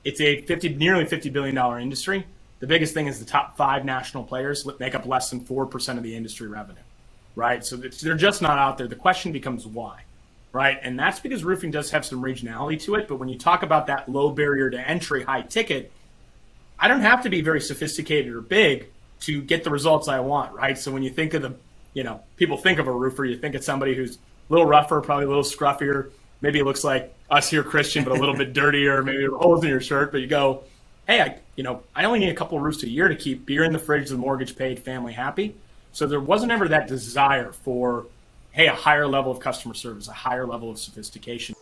it's a nearly $50 billion industry. The biggest thing is the top 5 national players make up less than 4% of the industry revenue, right? So they're just not out there. The question becomes why, right? And that's because roofing does have some regionality to it. But when you talk about that low barrier to entry, high ticket, I don't have to be very sophisticated or big to get the results I want, right? So when you think of people think of a roofer, you think of somebody who's a little rougher, probably a little scruffier. Maybe it looks like us here, Christian, but a little bit dirtier, maybe holes in your shirt. But you go, hey, I only need a couple of roofs a year to keep beer in the fridge, the mortgage paid, family happy. So there wasn't ever that desire for, hey, a higher level of customer service, a higher level of sophistication.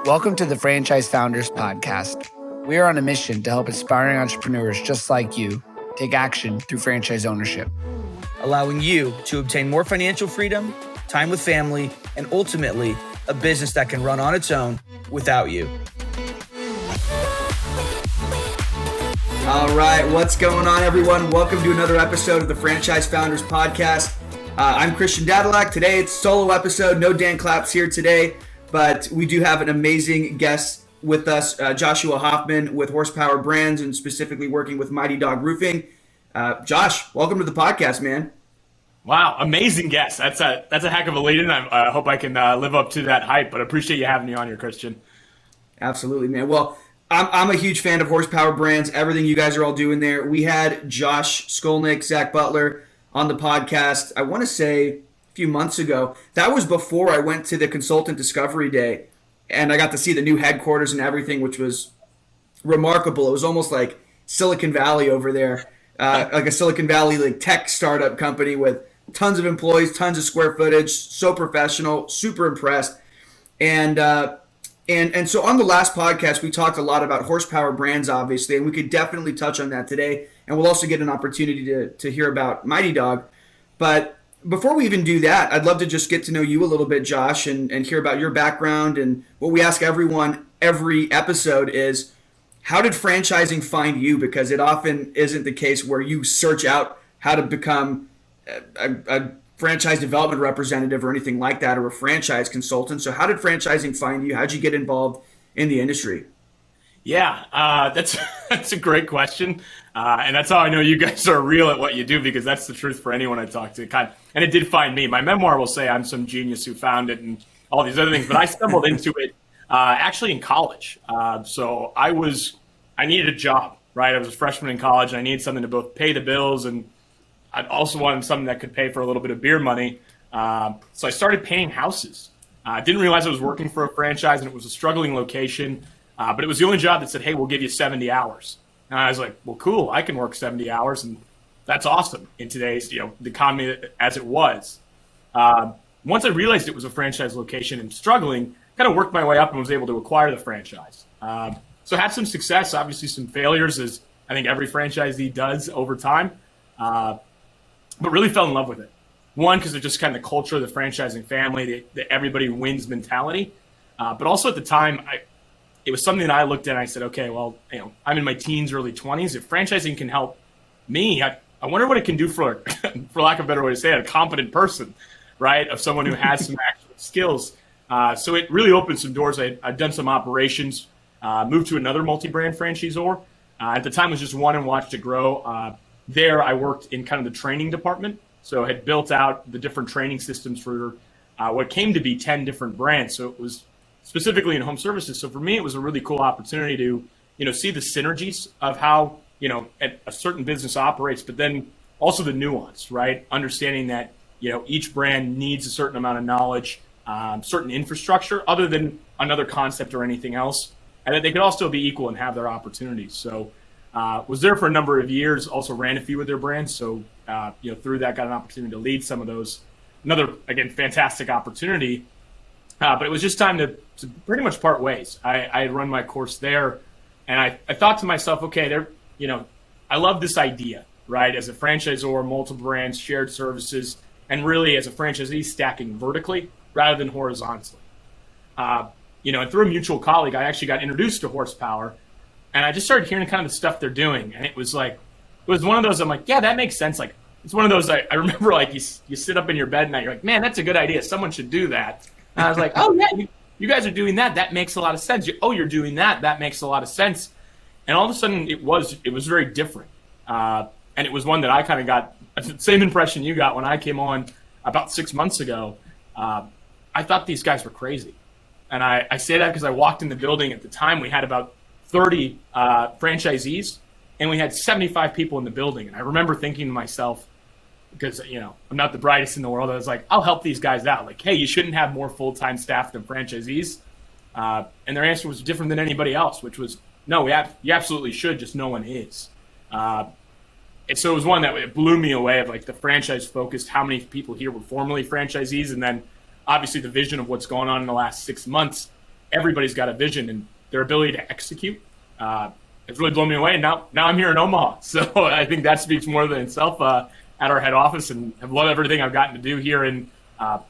Welcome to the Franchise Founders Podcast. We are on a mission to help aspiring entrepreneurs just like you take action through franchise ownership, allowing you to obtain more financial freedom, time with family, and ultimately a business that can run on its own without you. All right, what's going on, everyone? Welcome to another episode of the Franchise Founders Podcast. I'm Christian Dadulak. Today it's a solo episode. No Dan Claps here today, but we do have an amazing guest with us, Joshua Hoffmann with HorsePower Brands and specifically working with Mighty Dog Roofing. Josh, welcome to the podcast, man. Wow, amazing guest. That's a heck of a lead-in. I hope I can live up to that hype, but I appreciate you having me on here, Christian. Absolutely, man. Well, I'm a huge fan of HorsePower Brands, everything you guys are all doing there. We had Josh Skolnick, Zach Butler on the podcast, I want to say a few months ago. That was before I went to the Consultant Discovery Day, and I got to see the new headquarters and everything, which was remarkable. It was almost like Silicon Valley over there, like a Silicon Valley like tech startup company with tons of employees, tons of square footage, so professional, super impressed. And so on the last podcast, we talked a lot about HorsePower Brands, obviously, and we could definitely touch on that today. And we'll also get an opportunity to hear about Mighty Dog. But before we even do that, I'd love to just get to know you a little bit, Josh, and hear about your background. And what we ask everyone every episode is, how did franchising find you? Because it often isn't the case where you search out how to become a franchise development representative or anything like that, or a franchise consultant. So how did franchising find you? How did you get involved in the industry? Yeah, that's a great question. And that's how I know you guys are real at what you do, because that's the truth for anyone I talk to. And it did find me. My memoir will say I'm some genius who found it and all these other things, but I stumbled into it actually in college. So I needed a job, right? I was a freshman in college, and I needed something to both pay the bills, and I also wanted something that could pay for a little bit of beer money. So I started painting houses. I didn't realize I was working for a franchise, and it was a struggling location. But it was the only job that said, hey, we'll give you 70 hours. And I was like, well, cool, I can work 70 hours. And that's awesome in today's, the economy as it was. Once I realized it was a franchise location and struggling, kind of worked my way up and was able to acquire the franchise. So had some success, obviously some failures, as I think every franchisee does over time. But really fell in love with it. One, because of just kind of the culture of the franchising family, the everybody wins mentality. But also at the time, it was something that I looked at and I said, okay, well, I'm in my teens, early 20s. If franchising can help me, I wonder what it can do for lack of a better way to say it, a competent person, right? Of someone who has some actual skills. So it really opened some doors. I'd done some operations, moved to another multi-brand franchisor. At the time, it was just one, and watched it grow. There, I worked in kind of the training department. So I had built out the different training systems for what came to be 10 different brands. So it was specifically in home services. So for me, it was a really cool opportunity to, see the synergies of how, a certain business operates, but then also the nuance, right? Understanding that, each brand needs a certain amount of knowledge, certain infrastructure other than another concept or anything else, and that they could all still be equal and have their opportunities. So was there for a number of years, also ran a few of their brands. So, through that, got an opportunity to lead some of those. Another, again, fantastic opportunity. But it was just time to pretty much part ways. I had run my course there, and I thought to myself, okay, I love this idea, right? As a franchisor, multiple brands, shared services, and really as a franchisee, stacking vertically rather than horizontally. And through a mutual colleague, I actually got introduced to HorsePower, and I just started hearing kind of the stuff they're doing, and it was one of those. I'm like, yeah, that makes sense. Like, it's one of those. I remember, like, you sit up in your bed and you're like, man, that's a good idea. Someone should do that. And I was like, oh, yeah, you guys are doing that. That makes a lot of sense. You're doing that. That makes a lot of sense. And all of a sudden, it was very different. And it was one that I kind of got the same impression you got when I came on about 6 months ago. I thought these guys were crazy. And I say that because I walked in the building at the time. We had about 30 franchisees, and we had 75 people in the building. And I remember thinking to myself, because, I'm not the brightest in the world, I was like, I'll help these guys out. Like, hey, you shouldn't have more full-time staff than franchisees. And their answer was different than anybody else, which was, no, you absolutely should, just no one is. And so it was one that it blew me away of like the franchise focused, how many people here were formerly franchisees, and then obviously the vision of what's going on in the last 6 months. Everybody's got a vision, and their ability to execute. It's really blown me away. And now I'm here in Omaha. So I think that speaks more than itself at our head office, and have loved everything I've gotten to do here. And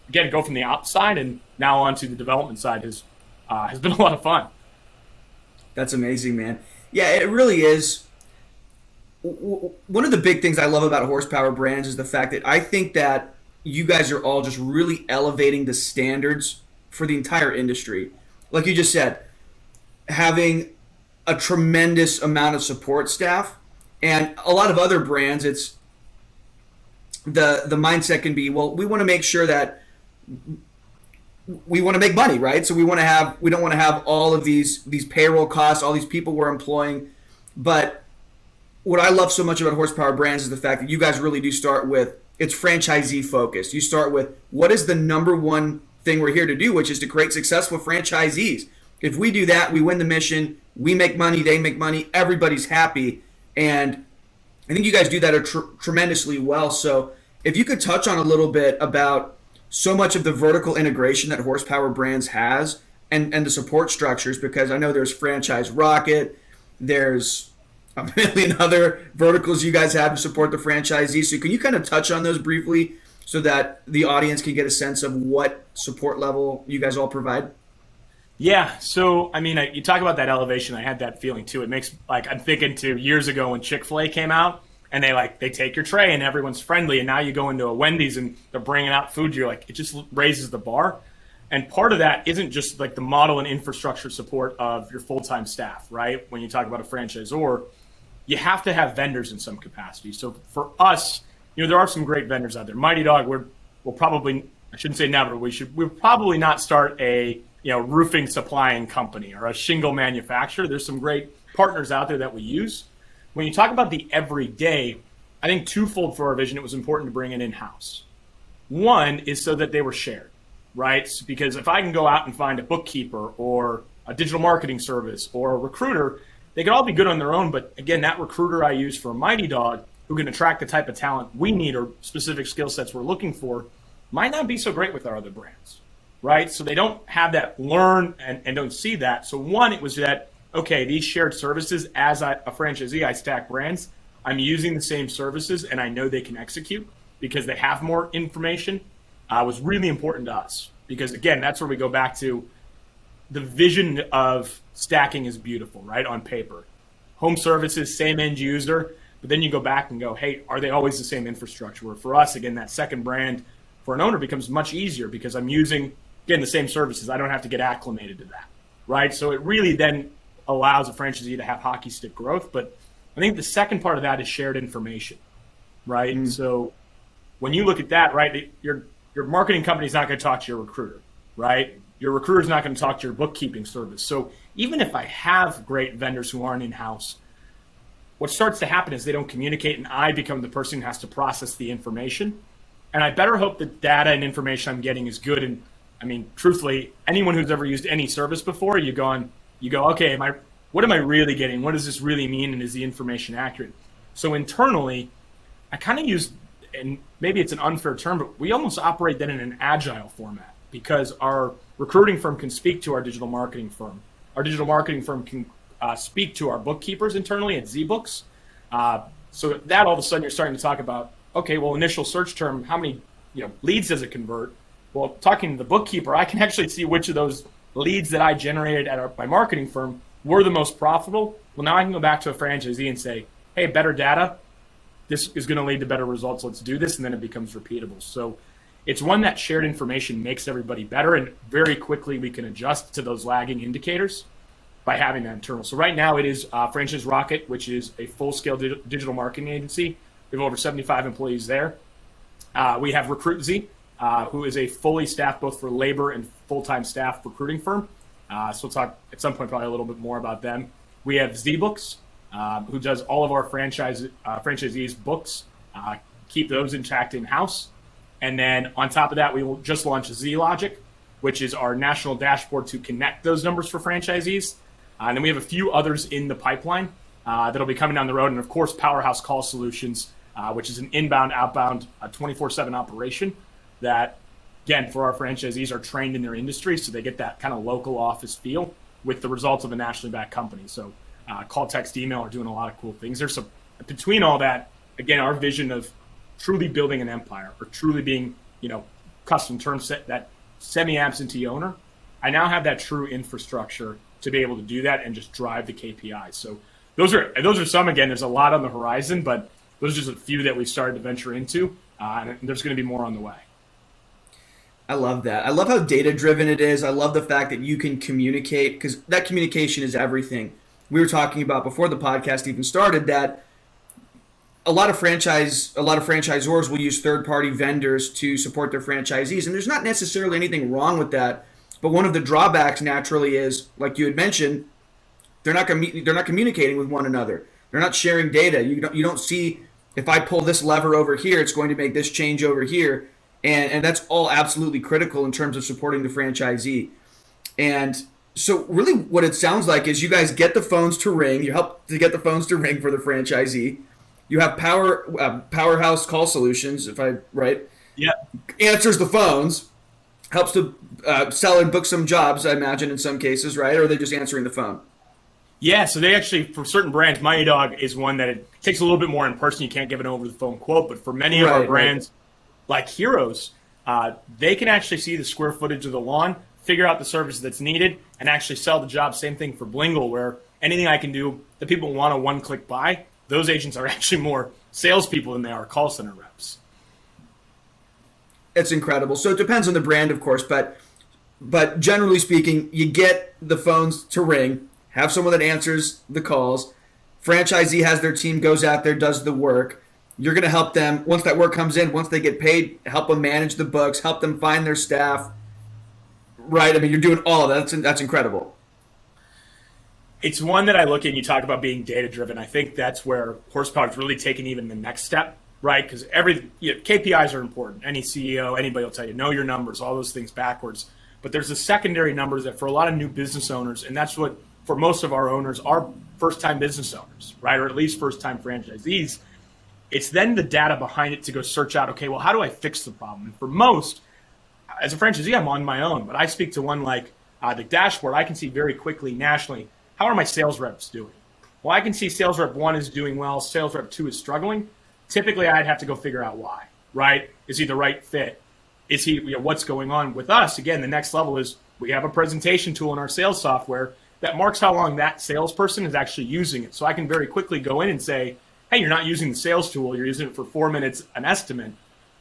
again, go from the ops side and now onto the development side has been a lot of fun. That's amazing, man. Yeah, it really is. One of the big things I love about HorsePower Brands is the fact that I think that you guys are all just really elevating the standards for the entire industry. Like you just said, having a tremendous amount of support staff, and a lot of other brands, it's the mindset can be, well, we want to make sure that we want to make money, right? So we don't want to have all of these payroll costs, all these people we're employing. But what I love so much about HorsePower Brands is the fact that you guys really do start with, it's franchisee focused. You start with, what is the number one thing we're here to do, which is to create successful franchisees. If we do that, we win the mission, we make money, they make money, everybody's happy. And I think you guys do that tremendously well. So if you could touch on a little bit about so much of the vertical integration that HorsePower Brands has, and the support structures, because I know there's Franchise Rocket, there's a million other verticals you guys have to support the franchisees. So can you kind of touch on those briefly so that the audience can get a sense of what support level you guys all provide? Yeah. So, I mean, you talk about that elevation. I had that feeling too. It makes, like, I'm thinking to years ago when Chick-fil-A came out, and they take your tray and everyone's friendly, and now you go into a Wendy's and they're bringing out food. You're like, it just raises the bar. And part of that isn't just like the model and infrastructure support of your full-time staff, right? When you talk about a franchisor, you have to have vendors in some capacity. So for us, there are some great vendors out there. Mighty Dog, we'll probably, I shouldn't say never, we'll probably not start a roofing supplying company or a shingle manufacturer. There's some great partners out there that we use. When you talk about the everyday, I think twofold for our vision, it was important to bring it in-house. One is so that they were shared, right? Because if I can go out and find a bookkeeper or a digital marketing service or a recruiter, they could all be good on their own. But again, that recruiter I use for Mighty Dog, who can attract the type of talent we need or specific skill sets we're looking for, might not be so great with our other brands, right? So they don't have that learn and don't see that. So one, it was that, okay, these shared services, as a franchisee, I stack brands. I'm using the same services, and I know they can execute because they have more information. Was really important to us because, again, that's where we go back to the vision of stacking is beautiful, right, on paper. Home services, same end user, but then you go back and go, hey, are they always the same infrastructure? Where for us, again, that second brand for an owner becomes much easier because I'm using, again, the same services. I don't have to get acclimated to that, right? So it really then allows a franchisee to have hockey stick growth. But I think the second part of that is shared information, right? Mm. So when you look at that, right, your marketing company is not going to talk to your recruiter, right? Your recruiter is not going to talk to your bookkeeping service. So even if I have great vendors who aren't in-house, what starts to happen is they don't communicate, and I become the person who has to process the information. And I better hope the data and information I'm getting is good. And I mean, truthfully, anyone who's ever used any service before, you go, okay, what am I really getting? What does this really mean? And is the information accurate? So internally, I kind of use, and maybe it's an unfair term, but we almost operate then in an agile format because our recruiting firm can speak to our digital marketing firm. Our digital marketing firm can speak to our bookkeepers internally at ZBooks. So that all of a sudden you're starting to talk about, okay, well, initial search term, how many leads does it convert? Well, talking to the bookkeeper, I can actually see which of those leads that I generated at my marketing firm were the most profitable. Well, now I can go back to a franchisee and say, hey, better data, this is going to lead to better results. Let's do this. And then it becomes repeatable. So it's one that shared information makes everybody better, and very quickly we can adjust to those lagging indicators by having that internal. So right now it is Franchise Rocket, which is a full-scale digital marketing agency. We have over 75 employees there. We have Recruit Z, who is a fully staffed both for labor and full-time staff recruiting firm. So we'll talk at some point probably a little bit more about them. We have Z Books, who does all of our franchisees' books, keep those intact in-house. And then on top of that, we will just launch Z Logic, which is our national dashboard to connect those numbers for franchisees. And then we have a few others in the pipeline that'll be coming down the road. And of course, Powerhouse Call Solutions, which is an inbound, outbound, 24/7 operation that, again, for our franchisees are trained in their industry, so they get that kind of local office feel with the results of a nationally backed company. So call, text, email are doing a lot of cool things. There's some, between all that, again, our vision of truly building an empire or truly being, custom term set, that semi-absentee owner, I now have that true infrastructure to be able to do that and just drive the KPIs. So those are some. Again, there's a lot on the horizon, but those are just a few that we've started to venture into, and there's going to be more on the way. I love that. I love how data-driven it is. I love the fact that you can communicate, because that communication is everything. We were talking about before the podcast even started that a lot of franchisors will use third-party vendors to support their franchisees, and there's not necessarily anything wrong with that. But one of the drawbacks naturally is, like you had mentioned, they're not communicating with one another. They're not sharing data. You don't see, if I pull this lever over here, it's going to make this change over here, and that's all absolutely critical in terms of supporting the franchisee. And so really what it sounds like is you guys get the phones to ring. You help to get the phones to ring for the franchisee. You have Powerhouse Call Solutions, if I right? Yeah. Answers the phones, helps to sell and book some jobs, I imagine, in some cases, right? Or are they just answering the phone? Yeah, so they actually, for certain brands, Mighty Dog is one that it takes a little bit more in person. You can't give an over-the-phone quote, but for many of our brands, like Heroes, they can actually see the square footage of the lawn, figure out the service that's needed, and actually sell the job. Same thing for Blingle, where anything I can do that people want a one-click buy, those agents are actually more salespeople than they are call center reps. It's incredible. So it depends on the brand, of course, but generally speaking, you get the phones to ring, have someone that answers the calls. Franchisee has their team, goes out there, does the work. You're going to help them, once that work comes in, once they get paid, help them manage the books, help them find their staff. Right? I mean, you're doing all of that. That's incredible. It's one that I look at, and you talk about being data-driven. I think that's where HorsePower is really taking even the next step, right? Because KPIs are important. Any CEO, anybody will tell you, know your numbers, all those things backwards. But there's a secondary numbers that for a lot of new business owners, and that's what, for most of our owners, are first-time business owners, right? Or at least first-time franchisees. It's then the data behind it to go search out, okay, well, how do I fix the problem? And for most, as a franchisee, I'm on my own, but I speak to one like the dashboard. I can see very quickly nationally, how are my sales reps doing? Well, I can see sales rep 1 is doing well, sales rep 2 is struggling. Typically, I'd have to go figure out why, right? Is he the right fit? Is he, what's going on with us? Again, the next level is we have a presentation tool in our sales software that marks how long that salesperson is actually using it. So I can very quickly go in and say, hey, you're not using the sales tool, you're using it for 4 minutes, an estimate.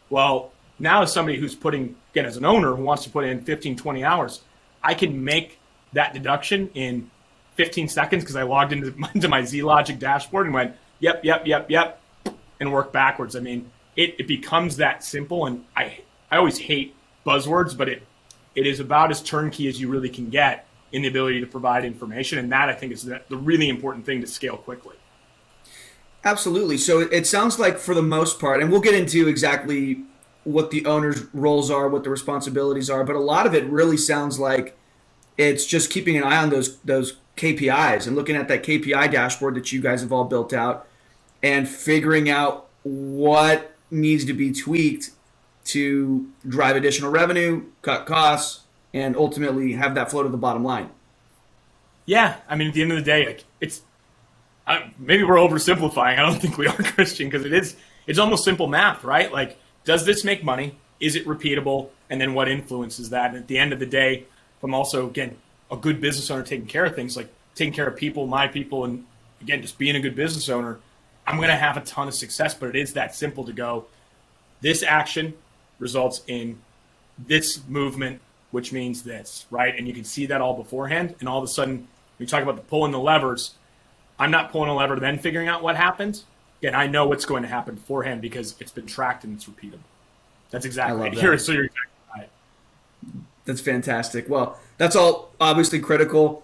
Well, now as somebody who's putting, again, as an owner who wants to put in 15, 20 hours, I can make that deduction in 15 seconds because I logged into my Z Logic dashboard and went, yep, and work backwards. I mean, it becomes that simple, and I always hate buzzwords, but it is about as turnkey as you really can get in the ability to provide information, and that I think is the really important thing to scale quickly. Absolutely. So it sounds like for the most part, and we'll get into exactly what the owner's roles are, what the responsibilities are, but a lot of it really sounds like it's just keeping an eye on those KPIs and looking at that KPI dashboard that you guys have all built out and figuring out what needs to be tweaked to drive additional revenue, cut costs, and ultimately have that flow to the bottom line. Yeah, I mean, at the end of the day, it's maybe we're oversimplifying. I don't think we are, Christian, because it's almost simple math, right? Like, does this make money? Is it repeatable? And then what influences that? And at the end of the day, I'm also, again, a good business owner taking care of things, like taking care of people, my people, and again, just being a good business owner, I'm going to have a ton of success. But it is that simple to go, this action results in this movement, which means this, right? And you can see that all beforehand. And all of a sudden, we talk about the pulling the levers. I'm not pulling a lever, then figuring out what happens. Again, I know what's going to happen beforehand because it's been tracked and it's repeatable. That's exactly right. Here, so you're exactly right. That's fantastic. Well, that's all obviously critical.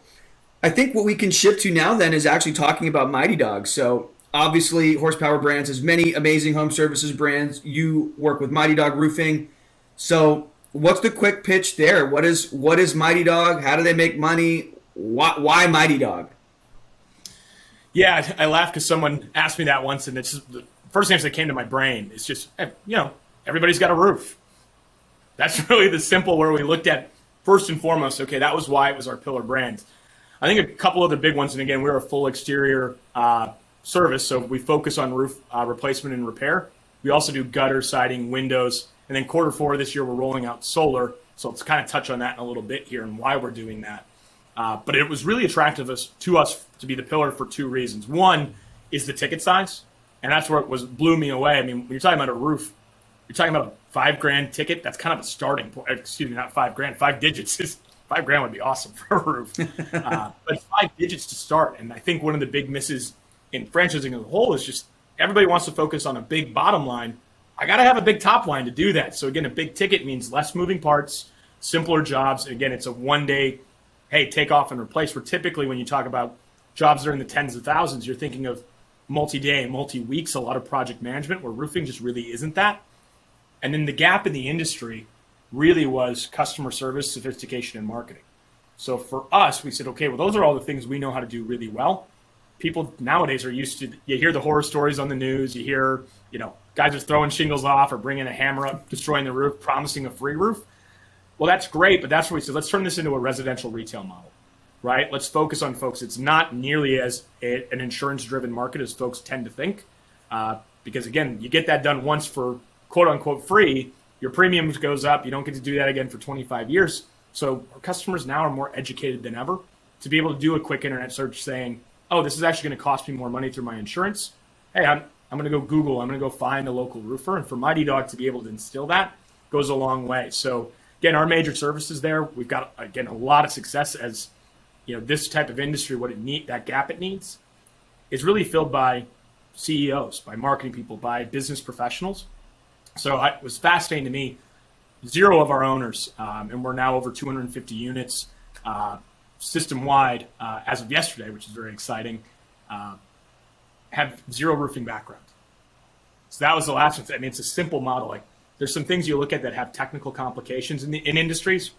I think what we can shift to now then is actually talking about Mighty Dog. So obviously, Horsepower Brands has many amazing home services brands. You work with Mighty Dog Roofing. So what's the quick pitch there? What is Mighty Dog? How do they make money? Why Mighty Dog? Yeah, I laugh because someone asked me that once, and it's just the first thing that came to my brain. It's just, everybody's got a roof. That's really the simple where we looked at first and foremost. Okay, that was why it was our pillar brand. I think a couple other big ones, and again, we're a full exterior service, so we focus on roof replacement and repair. We also do gutter, siding, windows, and then Q4 this year we're rolling out solar. So let's kind of touch on that in a little bit here and why we're doing that. But it was really attractive to us to be the pillar for two reasons. One is the ticket size, and that's where it blew me away. I mean, when you're talking about a roof, you're talking about a $5,000 ticket. That's kind of a starting point. Excuse me, not $5,000. 5 digits is $5,000 would be awesome for a roof, but 5 digits to start. And I think one of the big misses in franchising as a whole is just everybody wants to focus on a big bottom line. I got to have a big top line to do that. So again, a big ticket means less moving parts, simpler jobs. Again, it's a one-day, hey, take off and replace. Where typically when you talk about jobs that are in the tens of thousands, you're thinking of multi-day, multi-weeks, a lot of project management, where roofing just really isn't that. And then the gap in the industry really was customer service, sophistication, and marketing. So for us, we said, okay, well, those are all the things we know how to do really well. People nowadays are used to, you hear the horror stories on the news, you hear, guys are throwing shingles off or bringing a hammer up, destroying the roof, promising a free roof. Well, that's great, but that's where we said, let's turn this into a residential retail model, right? Let's focus on folks. It's not nearly as an insurance-driven market as folks tend to think, because again, you get that done once for quote-unquote free, your premiums goes up. You don't get to do that again for 25 years. So our customers now are more educated than ever to be able to do a quick internet search saying, oh, this is actually going to cost me more money through my insurance. Hey, I'm going to go Google. I'm going to go find a local roofer. And for Mighty Dog to be able to instill that goes a long way. So again, our major services there, we've got, again, a lot of success as, this type of industry, that gap it needs is really filled by CEOs, by marketing people, by business professionals. So it was fascinating to me. 0 of our owners, and we're now over 250 units system-wide as of yesterday, which is very exciting, have 0 roofing background. So that was the last one. I mean, it's a simple model. Like, there's some things you look at that have technical complications in industries.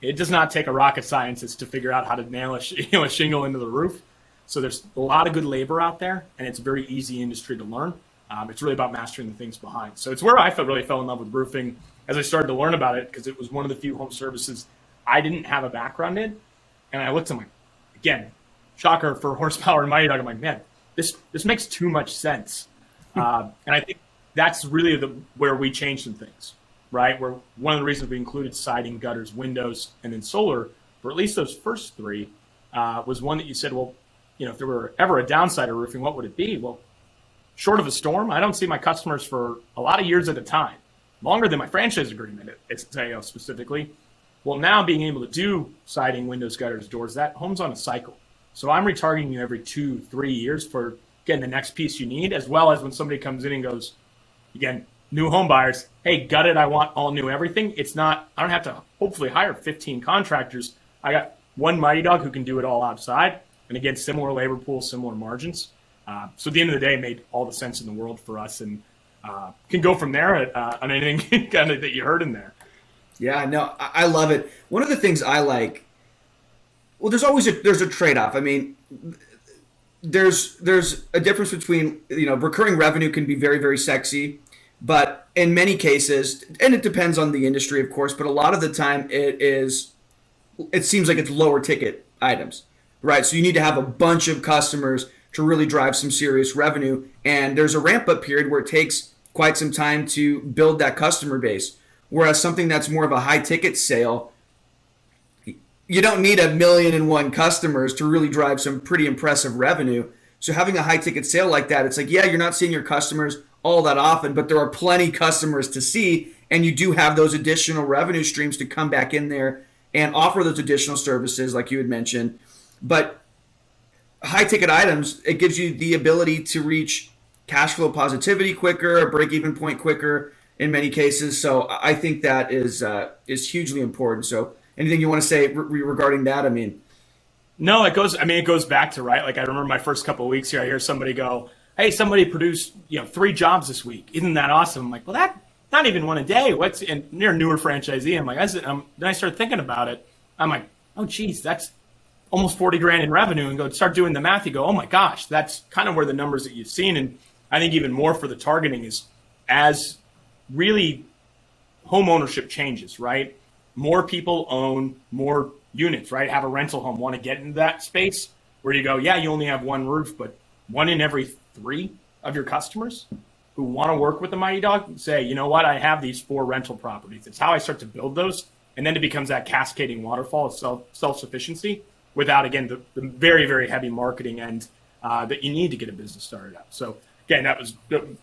It does not take a rocket scientist to figure out how to nail a shingle into the roof. So there's a lot of good labor out there, and it's a very easy industry to learn. It's really about mastering the things behind. So it's where I really fell in love with roofing as I started to learn about it, because it was one of the few home services I didn't have a background in. And I looked at them, again, shocker for Horsepower and Mighty Dog. I'm like, man, this makes too much sense. And I think that's really where we changed some things, right? Where one of the reasons we included siding, gutters, windows, and then solar, for at least those first 3, was one that you said, well, if there were ever a downside of roofing, what would it be? Well, short of a storm, I don't see my customers for a lot of years at a time, longer than my franchise agreement, specifically. Well, now being able to do siding, windows, gutters, doors, that home's on a cycle. So I'm retargeting you every 2-3 years for getting the next piece you need, as well as when somebody comes in and goes, again, new home buyers, hey, gutted, I want all new everything. It's not, I don't have to hopefully hire 15 contractors. I got one Mighty Dog who can do it all outside. And again, similar labor pool, similar margins. So at the end of the day, it made all the sense in the world for us, and can go from there on anything kind of that you heard in there. Yeah, no, I love it. One of the things I like, well, there's a trade-off. I mean, there's a difference between, recurring revenue can be very, very sexy, but in many cases, and it depends on the industry, of course, but a lot of the time it seems like it's lower ticket items, right? So you need to have a bunch of customers to really drive some serious revenue. And there's a ramp-up period where it takes quite some time to build that customer base. Whereas something that's more of a high-ticket sale, you don't need 1,000,001 customers to really drive some pretty impressive revenue. So having a high-ticket sale like that, it's like, yeah, you're not seeing your customers all that often, but there are plenty customers to see, and you do have those additional revenue streams to come back in there and offer those additional services like you had mentioned. But high ticket items, it gives you the ability to reach cash flow positivity quicker, a break even point quicker in many cases. So I think that is hugely important. So anything you want to say regarding that? I mean, no, it goes back to, right. Like I remember my first couple of weeks here, I hear somebody go, "Hey, somebody produced 3 jobs this week. Isn't that awesome?" I'm like, well, that not even one a day. And you're a newer franchisee. I'm like, then I started thinking about it. I'm like, oh geez, that's almost 40 grand in revenue, and go start doing the math. You go, oh my gosh, that's kind of where the numbers that you've seen. And I think even more for the targeting is as really home ownership changes, right? More people own more units, right? Have a rental home, want to get into that space where you go, yeah, you only have one roof, but 1 in every 3 of your customers who want to work with the Mighty Dog say, you know what, I have these 4 rental properties. It's how I start to build those. And then it becomes that cascading waterfall of self-sufficiency without, again, the very, very heavy marketing end that you need to get a business started up. So again, that was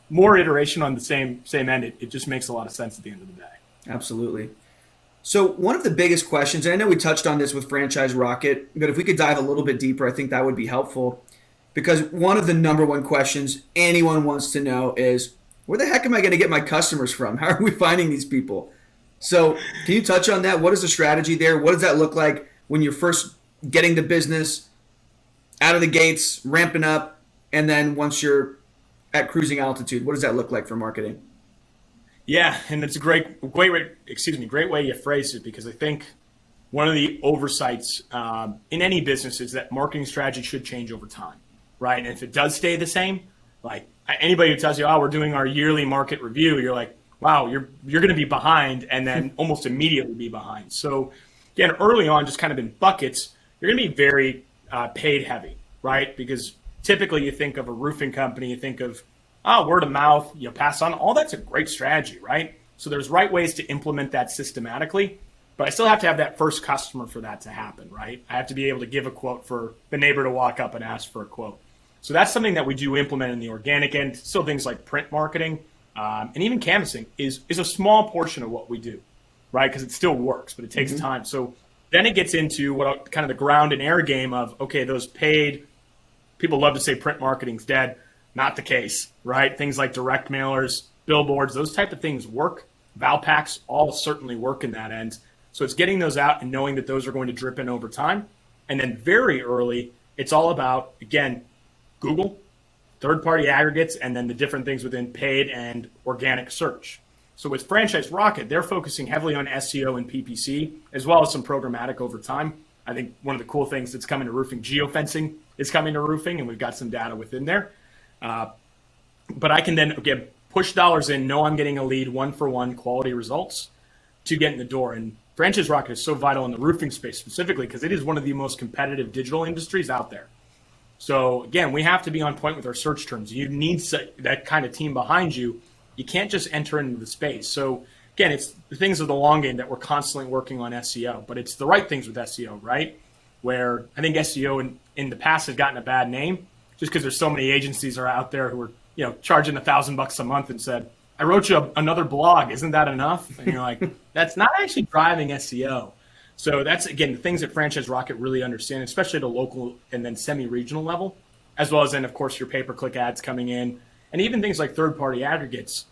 more iteration on the same end. It just makes a lot of sense at the end of the day. Absolutely. So one of the biggest questions, and I know we touched on this with Franchise Rocket, but if we could dive a little bit deeper, I think that would be helpful. Because one of the number one questions anyone wants to know is, where the heck am I going to get my customers from? How are we finding these people? So can you touch on that? What is the strategy there? What does that look like when you're first getting the business out of the gates, ramping up, and then once you're at cruising altitude, what does that look like for marketing? Yeah, and it's a great way you phrase it, because I think one of the oversights in any business is that marketing strategy should change over time, right? And if it does stay the same, like anybody who tells you, oh, we're doing our yearly market review, you're like, wow, you're going to be behind, and then almost immediately be behind. So again, early on, just kind of in buckets, you're going to be very paid heavy, right? Because typically you think of a roofing company, you think of word of mouth, you pass on. All that's a great strategy, right? So there's right ways to implement that systematically, but I still have to have that first customer for that to happen, right? I have to be able to give a quote for the neighbor to walk up and ask for a quote. So that's something that we do implement in the organic end. Still things like print marketing and even canvassing is a small portion of what we do, right? Because it still works, but it takes time. So then it gets into what kind of the ground and air game of, okay, those paid, people love to say print marketing's dead. Not the case, right? Things like direct mailers, billboards, those type of things work. Valpaks all certainly work in that end. So it's getting those out and knowing that those are going to drip in over time. And then very early, it's all about, again, Google, third-party aggregates, and then the different things within paid and organic search. So with Franchise Rocket, they're focusing heavily on SEO and PPC, as well as some programmatic over time. I think one of the cool things that's coming to roofing, geofencing is coming to roofing, and we've got some data within there. But I can then, again, push dollars in, know I'm getting a lead, 1-for-1 quality results to get in the door. And Franchise Rocket is so vital in the roofing space specifically because it is one of the most competitive digital industries out there. So again, we have to be on point with our search terms. You need that kind of team behind you. You can't just enter into the space. So again, it's the things of the long game that we're constantly working on SEO, but it's the right things with SEO, right? Where I think SEO in the past has gotten a bad name just because there's so many agencies are out there who are, charging $1,000 a month and said, I wrote you another blog. Isn't that enough? And you're like, that's not actually driving SEO. So that's, again, the things that Franchise Rocket really understand, especially at a local and then semi-regional level, as well as then, of course, your pay-per-click ads coming in, and even things like third-party aggregates.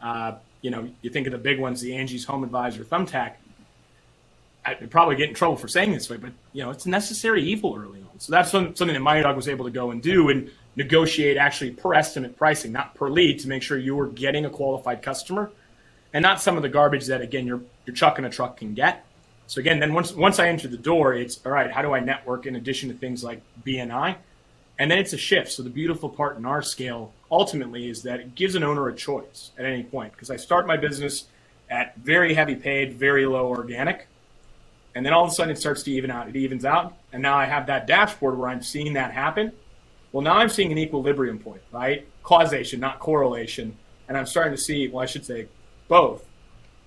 You think of the big ones, the Angie's Home Advisor, Thumbtack. I'd probably get in trouble for saying this way, but it's a necessary evil early on. So that's something that Mighty Dog was able to go and do and negotiate actually per estimate pricing, not per lead, to make sure you were getting a qualified customer and not some of the garbage that, again, your chuck in a truck can get. So again, then once I enter the door, it's all right, how do I network in addition to things like BNI? And then it's a shift. So the beautiful part in our scale ultimately is that it gives an owner a choice at any point, because I start my business at very heavy paid, very low organic. And then all of a sudden it starts to even out. It evens out. And now I have that dashboard where I'm seeing that happen. Well, now I'm seeing an equilibrium point, right? Causation, not correlation. And I'm starting to see, well, I should say both.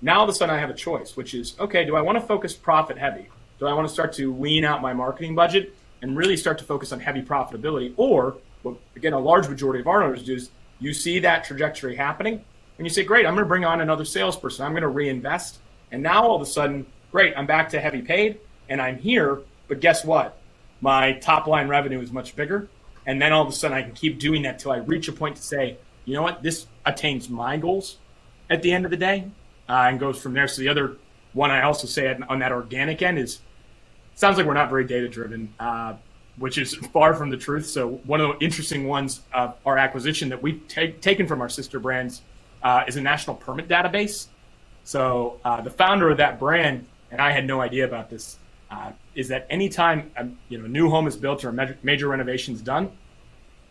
Now all of a sudden I have a choice, which is, okay, do I want to focus profit heavy? Do I want to start to lean out my marketing budget and really start to focus on heavy profitability? Or, what, again, a large majority of our owners do is you see that trajectory happening And you say, great, I'm going to bring on another salesperson. I'm going to reinvest. And now all of a sudden, great, I'm back to heavy paid and I'm here. But guess what? My top line revenue is much bigger. And then all of a sudden I can keep doing that till I reach a point to say, you know what, this attains my goals at the end of the day, and goes from there. So the other one I also say on that organic end is, it sounds like we're not very data driven, which is far from the truth. So one of the interesting ones of our acquisition that we've taken from our sister brands is a national permit database. So the founder of that brand, and I had no idea about this, is that anytime a new home is built or a major renovation is done,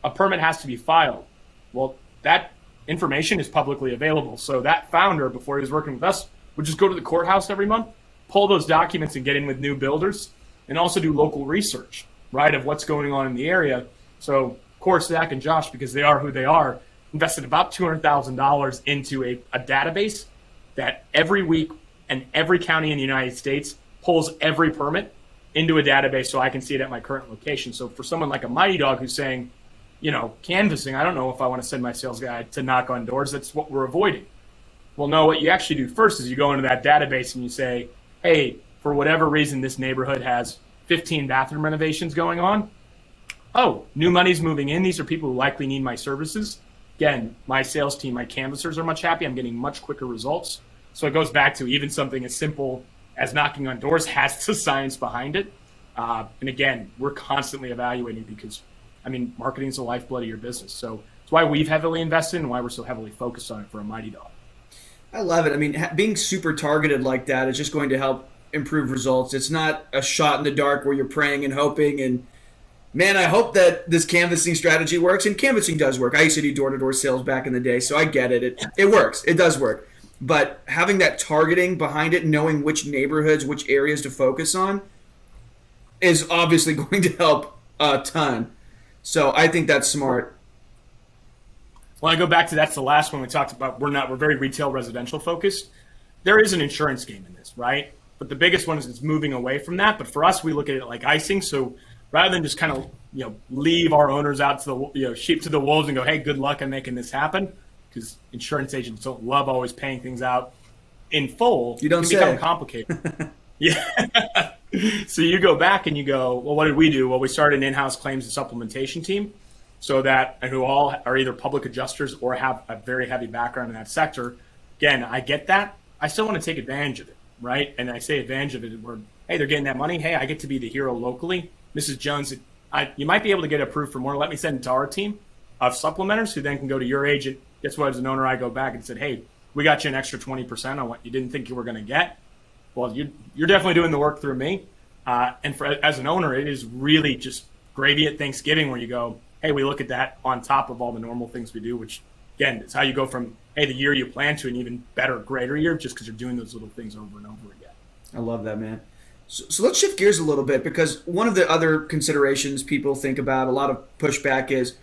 a permit has to be filed. Well, that information is publicly available. So that founder, before he was working with us, would just go to the courthouse every month, pull those documents and get in with new builders, and also do local research, right, of what's going on in the area. So, of course, Zach and Josh, because they are who they are, invested about $200,000 into a database that every week and every county in the United States pulls every permit into a database so I can see it at my current location. So for someone like a Mighty Dog who's saying, canvassing, I don't know if I want to send my sales guy to knock on doors. That's what we're avoiding. Well, no, what you actually do first is you go into that database and you say, hey, for whatever reason, this neighborhood has 15 bathroom renovations going on. Oh, new money's moving in. These are people who likely need my services. Again, my sales team, my canvassers are much happy. I'm getting much quicker results. So it goes back to even something as simple as knocking on doors has the science behind it. And again, we're constantly evaluating because, marketing is the lifeblood of your business. So it's why we've heavily invested and why we're so heavily focused on it for a Mighty Dog. I love it. Being super targeted like that is just going to help improve results. It's not a shot in the dark where you're praying and hoping and, man, I hope that this canvassing strategy works. And canvassing does work. I used to do door-to-door sales back in the day, so I get it. It works. It does work. But having that targeting behind it, knowing which neighborhoods, which areas to focus on, is obviously going to help a ton. So I think that's smart. Well, I go back to that's the last one we talked about. We're very retail residential focused. There is an insurance game in this, right? But the biggest one is it's moving away from that. But for us, we look at it like icing. So rather than just kind of leave our owners out to the sheep to the wolves and go, hey, good luck on making this happen, because insurance agents don't love always paying things out in full. You don't it say. Become complicated. Yeah. So you go back and you go, well, what did we do? Well, we started an in-house claims and supplementation team, so that who all are either public adjusters or have a very heavy background in that sector. Again, I get that. I still want to take advantage of it, right? And I say advantage of it where, hey, they're getting that money. Hey, I get to be the hero locally. Mrs. Jones, you might be able to get approved for more. Let me send it to our team of supplementers who then can go to your agent. Guess what? As an owner, I go back and said, hey, we got you an extra 20% on what you didn't think you were going to get. Well, you're definitely doing the work through me. And as an owner, it is really just gravy at Thanksgiving where you go, hey, we look at that on top of all the normal things we do, which, again, is how you go from, hey, the year you plan to an even better, greater year just because you're doing those little things over and over again. I love that, man. So let's shift gears a little bit, because one of the other considerations people think about, a lot of pushback is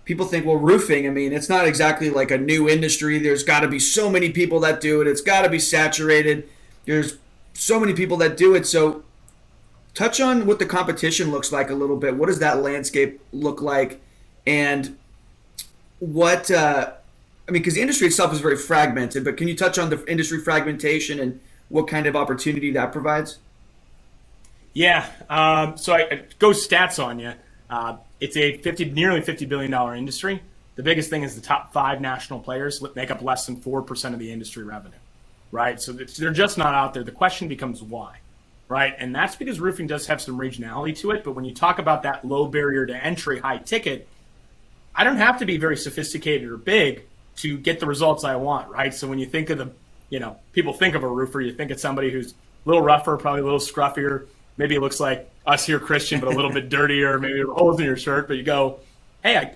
people think, well, roofing, it's not exactly like a new industry. There's got to be so many people that do it. It's got to be saturated. There's so many people that do it. So touch on what the competition looks like a little bit. What does that landscape look like? And what, because the industry itself is very fragmented, but can you touch on the industry fragmentation and what kind of opportunity that provides? Yeah. So I go stats on you. It's a nearly $50 billion industry. The biggest thing is the top 5 national players make up less than 4% of the industry revenue, right? So they're just not out there. The question becomes why, right? And that's because roofing does have some regionality to it. But when you talk about that low barrier to entry, high ticket, I don't have to be very sophisticated or big to get the results I want, right? So when you think of people think of a roofer, you think of somebody who's a little rougher, probably a little scruffier. Maybe it looks like us here, Christian, but a little bit dirtier, maybe holes in your shirt. But you go, hey,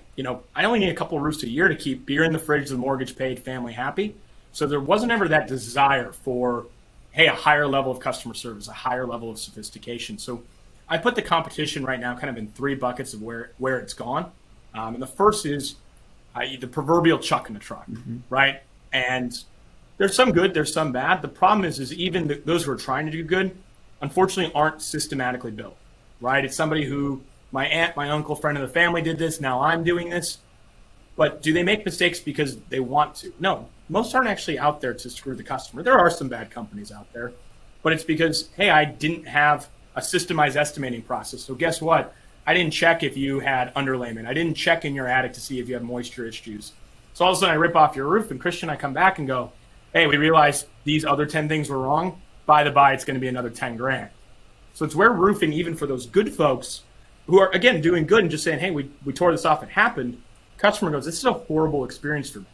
I only need a couple of roofs a year to keep beer in the fridge, the mortgage paid, family happy. So there wasn't ever that desire for, hey, a higher level of customer service, a higher level of sophistication. So I put the competition right now kind of in 3 buckets of where it's gone. And the first is the proverbial chuck in the truck, right? And there's some good, there's some bad. The problem is even those who are trying to do good, unfortunately, aren't systematically built, right? It's somebody who my aunt, my uncle, friend of the family did this. Now I'm doing this. But do they make mistakes because they want to? No, most aren't actually out there to screw the customer. There are some bad companies out there, but it's because, hey, I didn't have a systemized estimating process. So guess what? I didn't check if you had underlayment. I didn't check in your attic to see if you have moisture issues. So all of a sudden I rip off your roof, and Christian, I come back and go, hey, we realized these other 10 things were wrong. By the by, it's going to be another 10 grand. So it's where roofing, even for those good folks who are, again, doing good and just saying, hey, we tore this off, it happened. Customer goes, this is a horrible experience for me.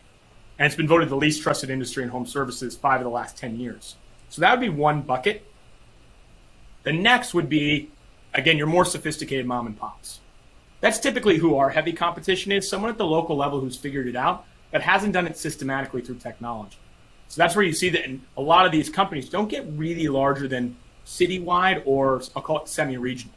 And it's been voted the least trusted industry in home services 5 of the last 10 years. So that would be one bucket. The next would be, again, your more sophisticated mom and pops. That's typically who our heavy competition is, someone at the local level who's figured it out, but hasn't done it systematically through technology. So that's where you see that a lot of these companies don't get really larger than citywide, or I'll call it semi-regional.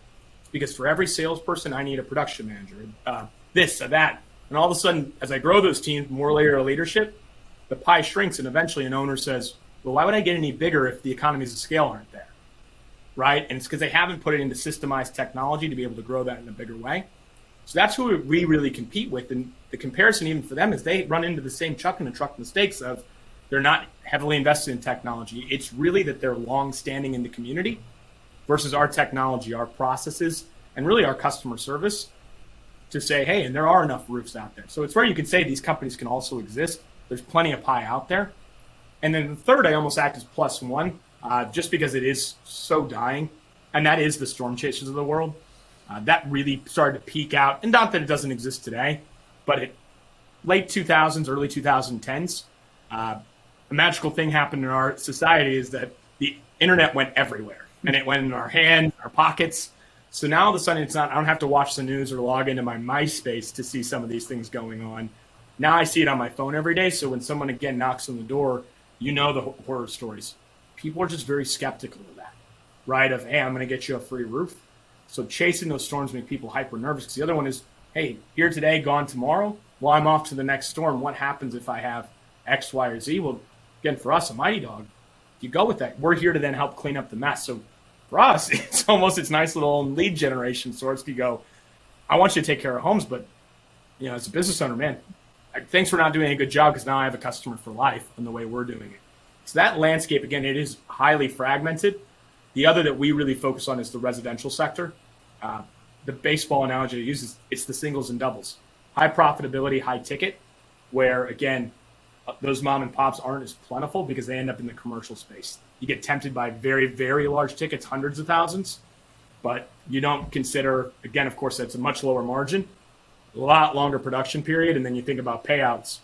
Because for every salesperson, I need a production manager, this or that. And all of a sudden, as I grow those teams, more layer of leadership, the pie shrinks, and eventually an owner says, well, why would I get any bigger if the economies of scale aren't there? Right? And it's because they haven't put it into systemized technology to be able to grow that in a bigger way. So that's who we really compete with. And the comparison even for them is they run into the same chuck in the truck mistakes of they're not heavily invested in technology. It's really that they're long-standing in the community versus our technology, our processes, and really our customer service to say, hey, and there are enough roofs out there. So it's where you can say these companies can also exist. There's plenty of pie out there. And then the third, I almost act as plus one, just because it is so dying, and that is the storm chasers of the world. That really started to peak out, and not that it doesn't exist today, but late 2000s, early 2010s, a magical thing happened in our society is that the internet went everywhere, and it went in our hands, our pockets. So now all of a sudden I don't have to watch the news or log into my MySpace to see some of these things going on. Now I see it on my phone every day. So when someone again knocks on the door, you know the horror stories. People are just very skeptical of that, right? Of, hey, I'm going to get you a free roof. So chasing those storms make people hyper nervous. Because the other one is, hey, here today, gone tomorrow. Well, I'm off to the next storm. What happens if I have X, Y, or Z? Well, again, for us, a Mighty Dog, you go with that. We're here to then help clean up the mess. So for us, it's nice little lead generation sorts. You go, I want you to take care of homes, but as a business owner, man, thanks for not doing a good job because now I have a customer for life in the way we're doing it. So that landscape, again, it is highly fragmented. The other that we really focus on is the residential sector. The baseball analogy I use is it's the singles and doubles. High profitability, high ticket, where, again, those mom and pops aren't as plentiful because they end up in the commercial space. You get tempted by very, very large tickets, hundreds of thousands, but you don't consider, again, of course, that's a much lower margin, a lot longer production period, and then you think about payouts,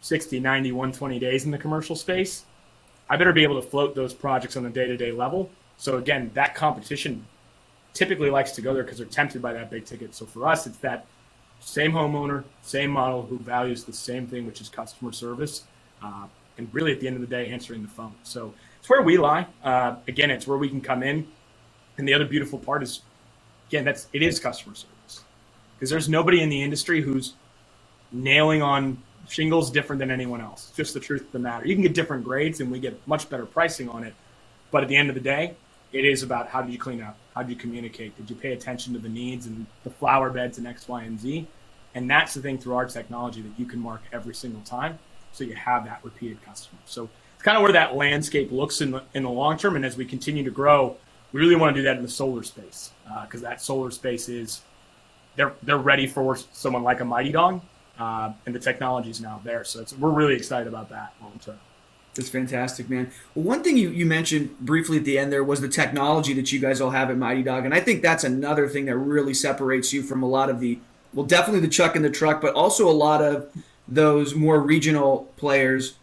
60, 90, 120 days in the commercial space. I better be able to float those projects on a day-to-day level. So again, that competition typically likes to go there because they're tempted by that big ticket. So for us, it's that same homeowner, same model who values the same thing, which is customer service, and really at the end of the day, answering the phone. So it's where we lie. Again, it's where we can come in. And the other beautiful part is, again, it is customer service. Because there's nobody in the industry who's nailing on shingles different than anyone else. It's just the truth of the matter. You can get different grades and we get much better pricing on it. But at the end of the day, it is about how did you clean up? How did you communicate? Did you pay attention to the needs and the flower beds and X, Y, and Z? And that's the thing through our technology that you can mark every single time. So you have that repeated customer. So it's kind of where that landscape looks in the long term. And as we continue to grow, we really want to do that in the solar space because that solar space is, they're ready for someone like a Mighty Dog, and the technology is now there. So we're really excited about that long term. That's fantastic, man. Well, one thing you mentioned briefly at the end there was the technology that you guys all have at Mighty Dog. And I think that's another thing that really separates you from a lot of definitely the chuck in the truck, but also a lot of those more regional players.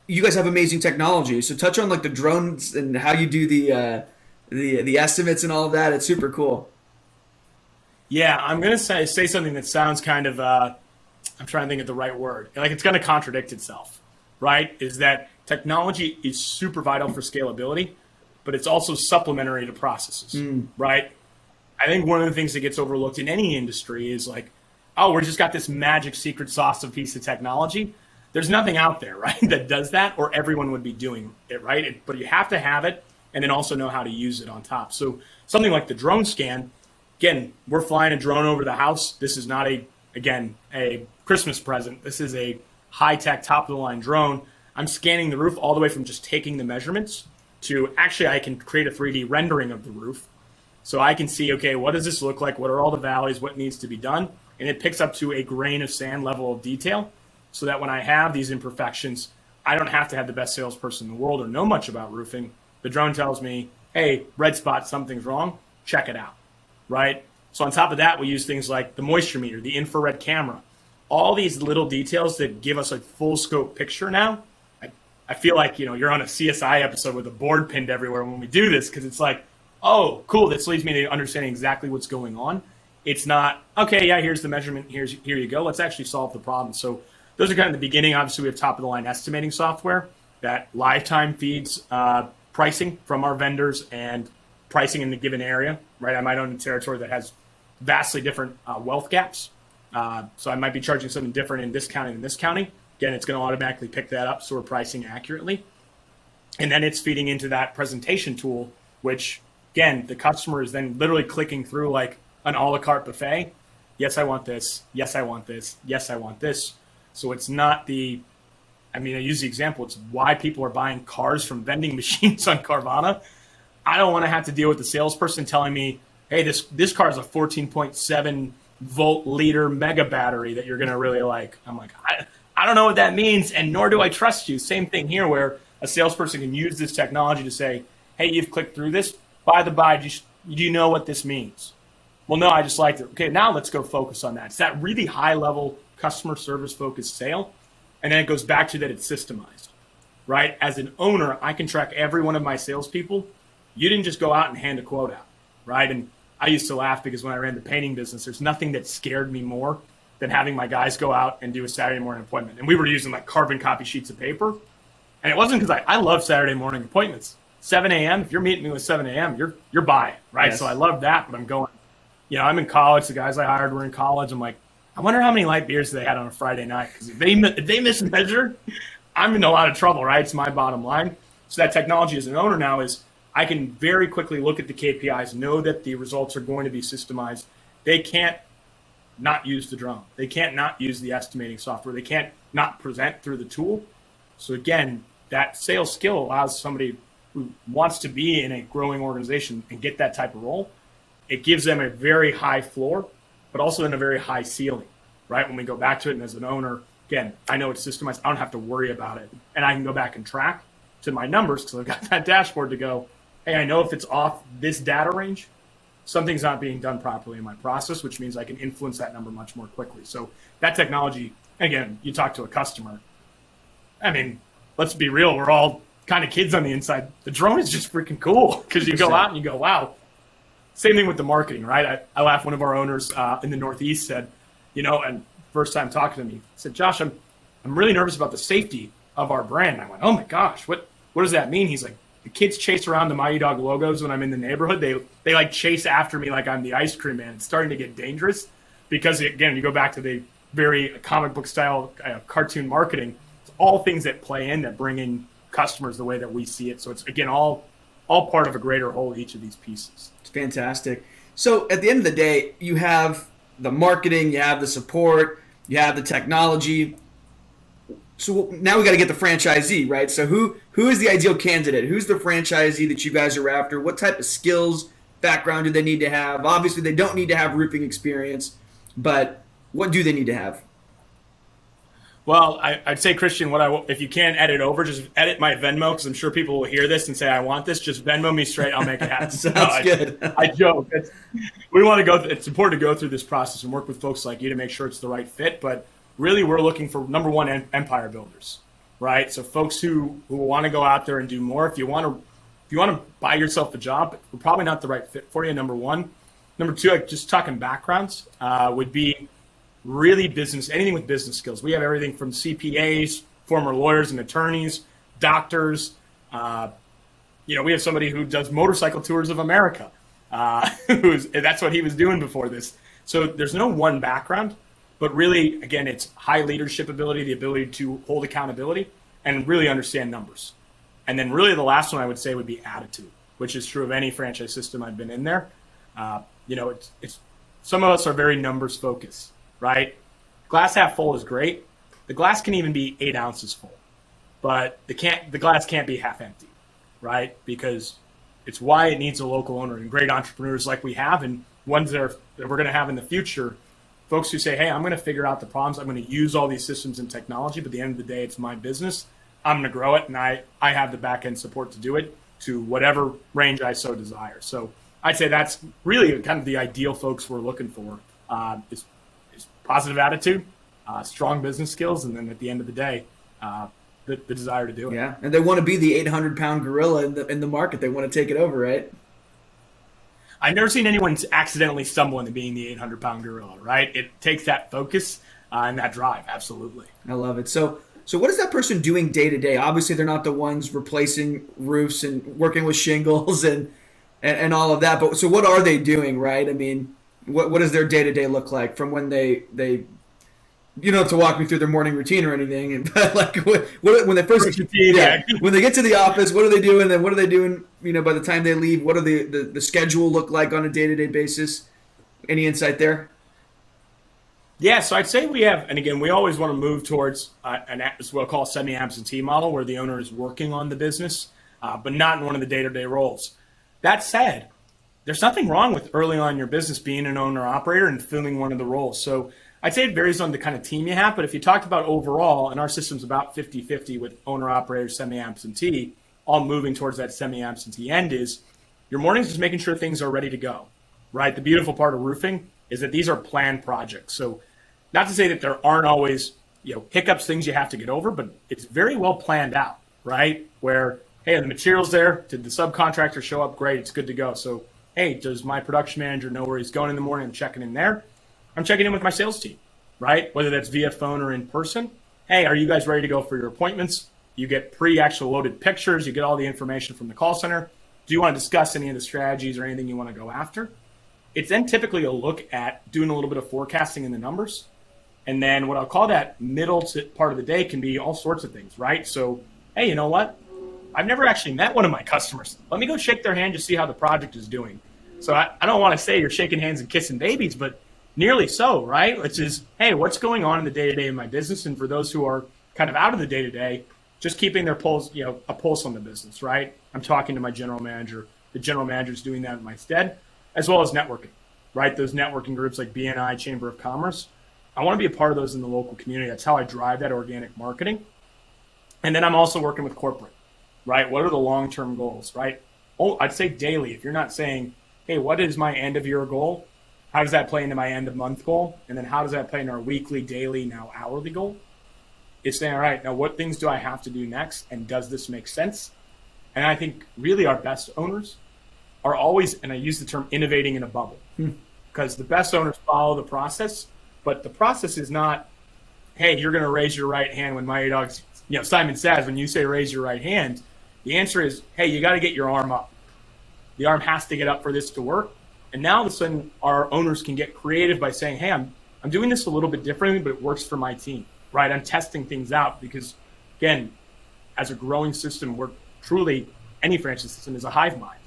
You guys have amazing technology. So touch on like the drones and how you do the estimates and all of that. It's super cool. Yeah, I'm going to say something that sounds kind of, I'm trying to think of the right word. Like it's going to contradict itself, right? Is that technology is super vital for scalability, but it's also supplementary to processes, right? I think one of the things that gets overlooked in any industry is like, oh, we just got this magic secret sauce of piece of technology. There's nothing out there, right, that does that, or everyone would be doing it, right? But you have to have it and then also know how to use it on top. So something like the drone scan, again, we're flying a drone over the house. This is not a again, a Christmas present. This is a high-tech, top-of-the-line drone. I'm scanning the roof all the way from just taking the measurements to actually I can create a 3D rendering of the roof. So I can see, okay, what does this look like? What are all the valleys? What needs to be done? And it picks up to a grain of sand level of detail so that when I have these imperfections, I don't have to have the best salesperson in the world or know much about roofing. The drone tells me, hey, red spot, something's wrong. Check it out, right? So on top of that, we use things like the moisture meter, the infrared camera, all these little details that give us a full scope picture now. I feel like, you're on a CSI episode with a board pinned everywhere when we do this, because it's like, oh, cool, this leads me to understanding exactly what's going on. It's not, okay, yeah, here's the measurement, here you go. Let's actually solve the problem. So those are kind of the beginning. Obviously, we have top-of-the-line estimating software that lifetime feeds pricing from our vendors and pricing in the given area, right? I might own a territory that has vastly different wealth gaps. So I might be charging something different in this county than this county. Again, it's going to automatically pick that up, so we're pricing accurately. And then it's feeding into that presentation tool, which, again, the customer is then literally clicking through like an a la carte buffet. Yes, I want this. Yes, I want this. Yes, I want this. So it's not I use the example. It's why people are buying cars from vending machines on Carvana. I don't want to have to deal with the salesperson telling me, hey, this car is a 14.7 volt liter mega battery that you're going to really like. I'm like, I don't know what that means, and nor do I trust you. Same thing here, where a salesperson can use this technology to say, hey, you've clicked through this. By the by, do you know what this means? Well, no, I just liked it. Okay, now let's go focus on that. It's that really high-level customer service-focused sale, and then it goes back to that it's systemized, right? As an owner, I can track every one of my salespeople. You didn't just go out and hand a quote out, right? And I used to laugh because when I ran the painting business, there's nothing that scared me more than having my guys go out and do a Saturday morning appointment. And we were using like carbon copy sheets of paper. And it wasn't because I love Saturday morning appointments. 7 a.m., if you're meeting me with 7 a.m., you're buying, right? Yes. So I love that, but I'm going, I'm in college. The guys I hired were in college. I'm like, I wonder how many light beers they had on a Friday night. Because if they mismeasure, I'm in a lot of trouble, right? It's my bottom line. So that technology as an owner now is I can very quickly look at the KPIs, know that the results are going to be systemized. They can't not use the drone. They can't not use the estimating software. They can't not present through the tool. So again, that sales skill allows somebody who wants to be in a growing organization and get that type of role. It gives them a very high floor, but also then a very high ceiling, right? When we go back to it, and as an owner, again, I know it's systemized. I don't have to worry about it. And I can go back and track to my numbers because I've got that dashboard to go, hey, I know if it's off this data range, something's not being done properly in my process, which means I can influence that number much more quickly. So that technology, again, you talk to a customer. Let's be real. We're all kind of kids on the inside. The drone is just freaking cool because you go out and you go, wow. Same thing with the marketing, right? I laugh. One of our owners in the Northeast said, and first time talking to me, said, Josh, I'm really nervous about the safety of our brand. And I went, oh my gosh, what does that mean? He's like, the kids chase around the Mighty Dog logos when I'm in the neighborhood. They like chase after me like I'm the ice cream man. It's starting to get dangerous because, again, you go back to the very comic book style cartoon marketing. It's all things that play in that bring in customers the way that we see it. So it's, again, all part of a greater whole, each of these pieces. It's fantastic. So at the end of the day, you have the marketing, you have the support, you have the technology. So now we got to get the franchisee, right? So who is the ideal candidate? Who's the franchisee that you guys are after? What type of skills, background do they need to have? Obviously, they don't need to have roofing experience, but what do they need to have? Well, I'd say, Christian, if you can edit over, just edit my Venmo, because I'm sure people will hear this and say, I want this. Just Venmo me straight. I'll make it happen. Sounds good. I joke. We want to go. It's important to go through this process and work with folks like you to make sure it's the right fit. But really, we're looking for, number one, empire builders, right? So folks who want to go out there and do more. If you want to buy yourself a job, we're probably not the right fit for you, number one. Number two, just talking backgrounds, would be really anything with business skills. We have everything from CPAs, former lawyers and attorneys, doctors. We have somebody who does motorcycle tours of America. That's what he was doing before this. So there's no one background, but really, again, it's high leadership ability, the ability to hold accountability and really understand numbers. And then really the last one I would say would be attitude, which is true of any franchise system I've been in there. It's some of us are very numbers focused, right? glass half full is great. The glass can even be 8 ounces full, but the glass can't be half empty, right? Because it's why it needs a local owner and great entrepreneurs like we have, and ones that we're going to have in the future. Folks who say, hey, I'm going to figure out the problems. I'm going to use all these systems and technology, but at the end of the day, it's my business. I'm going to grow it, and I have the back end support to do it to whatever range I so desire. So I'd say that's really kind of the ideal folks we're looking for. Is positive attitude, strong business skills, and then at the end of the day, the desire to do it. Yeah, and they want to be the 800-pound gorilla in the market. They want to take it over, right? I've never seen anyone accidentally stumble into being the 800-pound gorilla, right? It takes that focus and that drive, absolutely. I love it. So what is that person doing day to day? Obviously, they're not the ones replacing roofs and working with shingles and all of that. But so what are they doing, right? I mean, what does their day to day look like from when they you don't have to walk me through their morning routine or anything, but like when they first when they get to the office, what are they doing? And what are they doing? By the time they leave, what are the schedule look like on a day to day basis? Any insight there? Yeah, so I'd say we have, and again, we always want to move towards what we'll call a semi-absentee model, where the owner is working on the business, but not in one of the day to day roles. That said, there's nothing wrong with early on in your business being an owner operator and filling one of the roles. So I'd say it varies on the kind of team you have, but if you talked about overall, and our system's about 50-50 with owner-operator, semi-absentee, all moving towards that semi-absentee end, is your mornings is making sure things are ready to go, right? The beautiful part of roofing is that these are planned projects. So not to say that there aren't always hiccups, things you have to get over, but it's very well planned out, right? Where, hey, the material's there, did the subcontractor show up? Great, it's good to go. So, hey, does my production manager know where he's going in the morning? I'm checking in there. I'm checking in with my sales team, right? Whether that's via phone or in person. Hey, are you guys ready to go for your appointments? You get pre-actual loaded pictures. You get all the information from the call center. Do you want to discuss any of the strategies or anything you want to go after? It's then typically a look at doing a little bit of forecasting in the numbers. And then what I'll call that middle part of the day can be all sorts of things, right? So, hey, you know what? I've never actually met one of my customers. Let me go shake their hand to see how the project is doing. So I don't want to say you're shaking hands and kissing babies, but nearly so, right? Which is, hey, what's going on in the day-to-day of my business? And for those who are kind of out of the day-to-day, just keeping their pulse, a pulse on the business, right? I'm talking to my general manager. The general manager is doing that in my stead, as well as networking, right? Those networking groups like BNI, Chamber of Commerce. I want to be a part of those in the local community. That's how I drive that organic marketing. And then I'm also working with corporate, right? What are the long-term goals, right? Oh, I'd say daily. If you're not saying, hey, what is my end-of-year goal? How does that play into my end of month goal? And then how does that play into our weekly, daily, now hourly goal? It's saying, all right, now what things do I have to do next? And does this make sense? And I think really our best owners are always, and I use the term innovating in a bubble, because the best owners follow the process, but the process is not, hey, you're going to raise your right hand when Mighty Dogs, Simon says, when you say raise your right hand, the answer is, hey, you got to get your arm up. The arm has to get up for this to work. And now all of a sudden, our owners can get creative by saying, hey, I'm doing this a little bit differently, but it works for my team, right? I'm testing things out because, again, as a growing system, we're truly, any franchise system is a hive mind,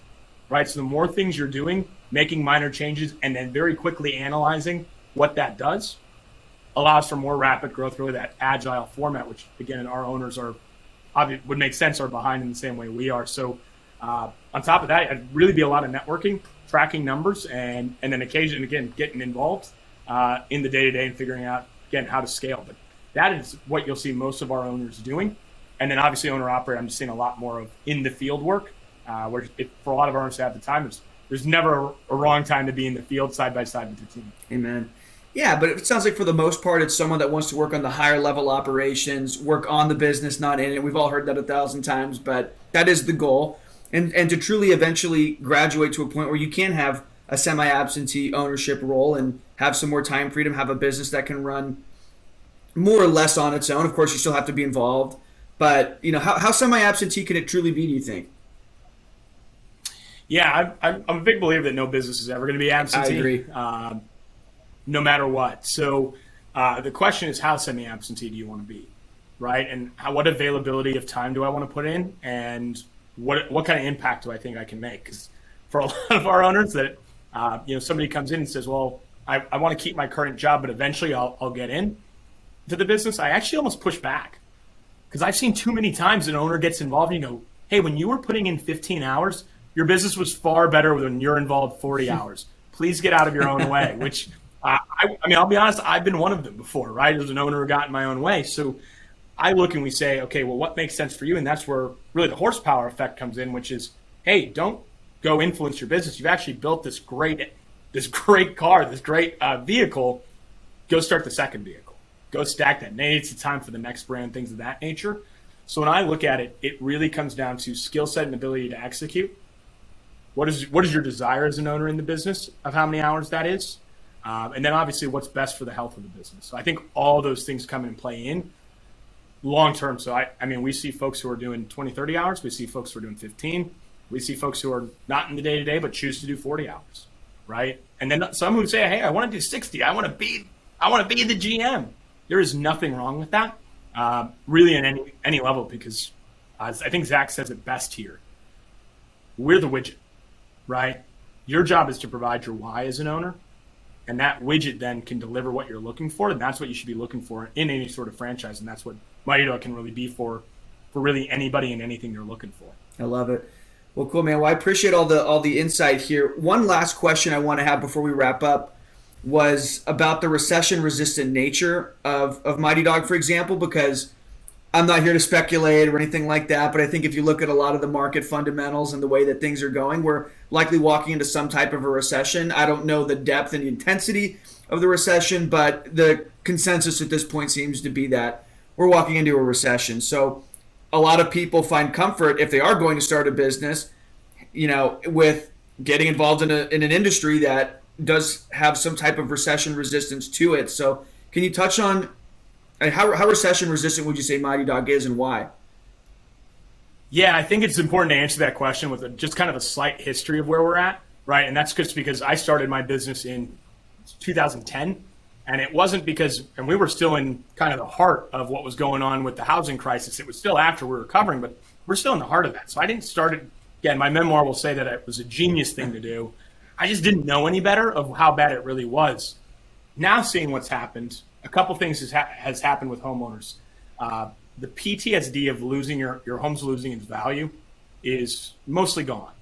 right? So the more things you're doing, making minor changes, and then very quickly analyzing what that does, allows for more rapid growth, really that agile format, which, again, our owners would make sense, are behind in the same way we are. So on top of that, it'd really be a lot of networking, tracking numbers, and then occasionally, again, getting involved in the day-to-day and figuring out, again, how to scale. But that is what you'll see most of our owners doing. And then obviously owner-operator, I'm just seeing a lot more of in the field work, where for a lot of our owners at the time, there's never a wrong time to be in the field side by side with the team. Amen. Yeah, but it sounds like for the most part, it's someone that wants to work on the higher level operations, work on the business, not in it. We've all heard that 1,000 times, but that is the goal. And to truly eventually graduate to a point where you can have a semi-absentee ownership role and have some more time freedom, have a business that can run more or less on its own. Of course, you still have to be involved. But, how semi-absentee can it truly be, do you think? Yeah, I'm a big believer that no business is ever going to be absentee. I agree. No matter what. So the question is, how semi-absentee do you want to be, right? And what availability of time do I want to put in? And what kind of impact do I think I can make? Because for a lot of our owners that, somebody comes in and says, well, I want to keep my current job, but eventually I'll get in. to the business, I actually almost push back, because I've seen too many times an owner gets involved. You know, hey, when you were putting in 15 hours, your business was far better when you're involved 40 hours. Please get out of your own way, which I mean, I'll be honest, I've been one of them before, right? As an owner who got in my own way. So I look and we say, okay, well, what makes sense for you? And that's where really the horsepower effect comes in, which is, hey, don't go influence your business. You've actually built this great car, this great vehicle. Go start the second vehicle. Go stack that. Maybe it's the time for the next brand, things of that nature. So when I look at it, it really comes down to skill set and ability to execute. What is your desire as an owner in the business of how many hours that is? And then obviously what's best for the health of the business. So I think all those things come and play in long term. So I mean, we see folks who are doing 20, 30 hours. We see folks who are doing 15. We see folks who are not in the day-to-day, but choose to do 40 hours, right? And then some who say, hey, I want to do 60. I want to be the GM. There is nothing wrong with that, really in any level, because as I think Zach says it best here, we're the widget, right? Your job is to provide your why as an owner, and that widget then can deliver what you're looking for, and that's what you should be looking for in any sort of franchise, and that's what Mighty Dog can really be for really anybody and anything they're looking for. I love it. Well, cool, man. Well, I appreciate all the insight here. One last question I want to have before we wrap up was about the recession-resistant nature of Mighty Dog, for example, because I'm not here to speculate or anything like that, but I think if you look at a lot of the market fundamentals and the way that things are going, we're likely walking into some type of a recession. I don't know the depth and the intensity of the recession, but the consensus at this point seems to be that we're walking into a recession. So a lot of people find comfort if they are going to start a business, you know, with getting involved in an industry that does have some type of recession resistance to it. So can you touch on how recession resistant would you say Mighty Dog is and why? Yeah, I think it's important to answer that question with just kind of a slight history of where we're at, right? And that's just because I started my business in 2010, and it wasn't because, and we were still in kind of the heart of what was going on with the housing crisis. It was still after we were recovering, but we're still in the heart of that. So I didn't start it, again, my memoir will say that it was a genius thing to do. I just didn't know any better of how bad it really was. Now seeing what's happened, a couple things has happened with homeowners. The PTSD of losing your home's losing its value is mostly gone,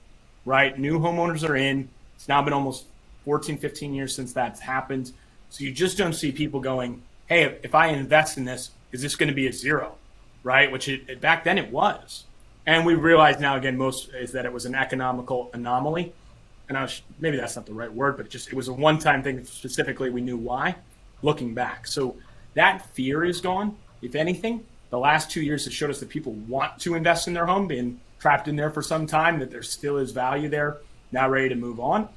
right? New homeowners are in. It's now been almost 14, 15 years since that's happened. So you just don't see people going, hey, if I invest in this, is this going to be a zero, right? Which back then it was. And we realize now, again, most is that it was an economical anomaly. And maybe that's not the right word, but it was a one-time thing. Specifically, we knew why, looking back. So that fear is gone. If anything, the last 2 years have showed us that people want to invest in their home, been trapped in there for some time, that there still is value there, now ready to move on.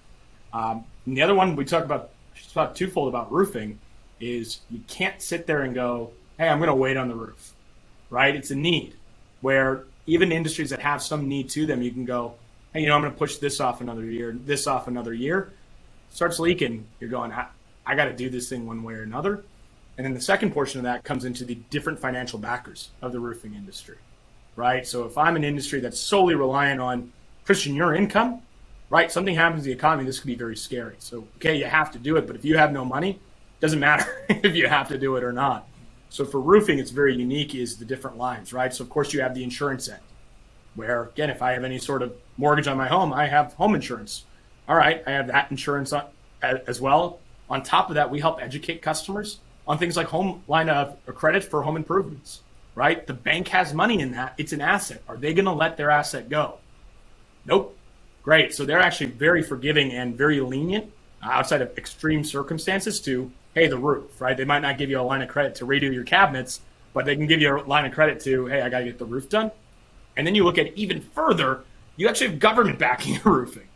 And the other one we talk about, just about twofold about roofing, is you can't sit there and go, hey, I'm going to wait on the roof, right? It's a need, where even industries that have some need to them, you can go, hey, I'm going to push this off another year, this off another year. Starts leaking. You're going, I got to do this thing one way or another. And then the second portion of that comes into the different financial backers of the roofing industry, right? So if I'm an industry that's solely reliant on, Christian, your income, right? Something happens to the economy, this could be very scary. So, okay, you have to do it, but if you have no money, it doesn't matter if you have to do it or not. So for roofing, it's very unique is the different lines, right? So of course you have the insurance end, where again, if I have any sort of mortgage on my home, I have home insurance. All right, I have that insurance as well. On top of that, we help educate customers on things like home line of credit for home improvements, right? The bank has money in that. It's an asset. Are they going to let their asset go? Nope. Great. So they're actually very forgiving and very lenient outside of extreme circumstances to, hey, the roof, right? They might not give you a line of credit to redo your cabinets, but they can give you a line of credit to, hey, I got to get the roof done. And then you look at even further, you actually have government backing your roofing.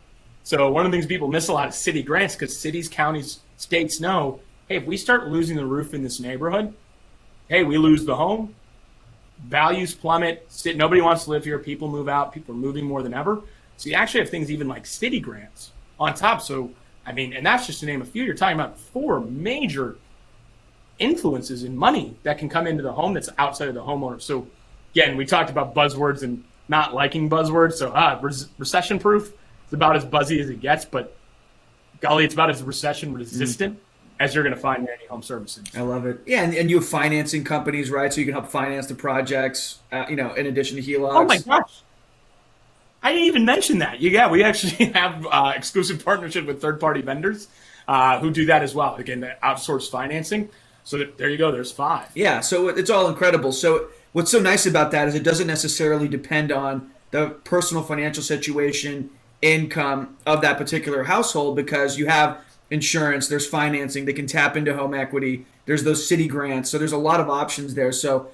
So one of the things people miss a lot is city grants, because cities, counties, states know, hey, if we start losing the roof in this neighborhood, hey, we lose the home, values plummet, nobody wants to live here, people move out, people are moving more than ever. So you actually have things even like city grants on top. So, I mean, and that's just to name a few. You're talking about 4 major influences in money that can come into the home that's outside of the homeowner. So again, we talked about buzzwords and not liking buzzwords. So recession-proof is about as buzzy as it gets, but golly, it's about as recession-resistant as you're going to find in any home services. I love it. Yeah, and you have financing companies, right? So you can help finance the projects, in addition to HELOCs. Oh my gosh. I didn't even mention that. Yeah, we actually have exclusive partnership with third-party vendors who do that as well. Again, the outsource financing. So there you go. There's 5. Yeah, so it's all incredible. So what's so nice about that is it doesn't necessarily depend on the personal financial situation, income of that particular household, because you have insurance, there's financing, they can tap into home equity, there's those city grants. So there's a lot of options there. So,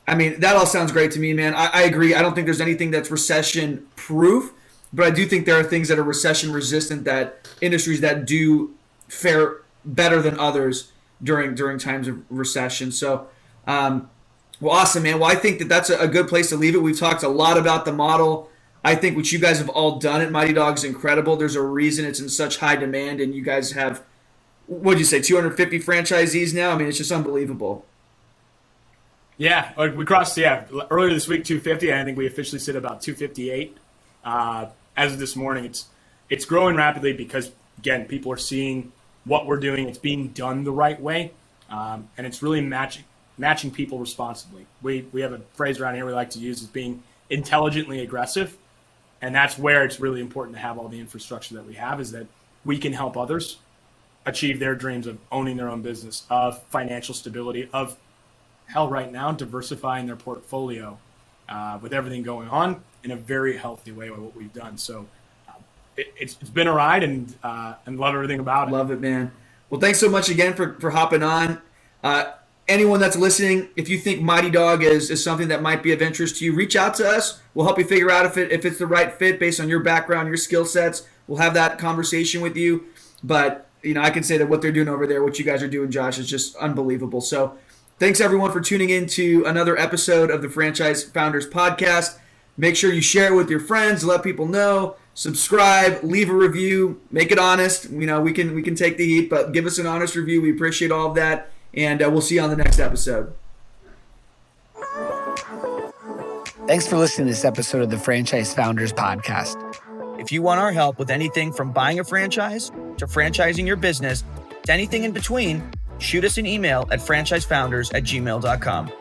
I mean, that all sounds great to me, man. I agree. I don't think there's anything that's recession proof, but I do think there are things that are recession resistant, that industries that do fare better than others during times of recession. So, well, awesome, man. Well, I think that's a good place to leave it. We've talked a lot about the model. I think what you guys have all done at Mighty Dog is incredible. There's a reason it's in such high demand, and you guys have, what'd you say, 250 franchisees now? I mean, it's just unbelievable. Yeah, we crossed, earlier this week, 250. I think we officially sit about 258. As of this morning, it's growing rapidly because, again, people are seeing what we're doing. It's being done the right way, and it's really matching people responsibly. We have a phrase around here we like to use as being intelligently aggressive, and that's where it's really important to have all the infrastructure that we have, is that we can help others achieve their dreams of owning their own business, of financial stability, of hell right now diversifying their portfolio with everything going on in a very healthy way with what we've done. So it's been a ride, and love everything about it. Love it, man. Well, thanks so much again for hopping on. Anyone that's listening, if you think Mighty Dog is something that might be of interest to you, reach out to us. We'll help you figure out if it's the right fit based on your background, your skill sets. We'll have that conversation with you. But, I can say that what they're doing over there, what you guys are doing, Josh, is just unbelievable. So thanks, everyone, for tuning in to another episode of the Franchise Founders Podcast. Make sure you share it with your friends, let people know, subscribe, leave a review, make it honest. We can take the heat, but give us an honest review. We appreciate all of that. And we'll see you on the next episode. Thanks for listening to this episode of the Franchise Founders Podcast. If you want our help with anything from buying a franchise to franchising your business to anything in between, shoot us an email at franchisefounders@gmail.com.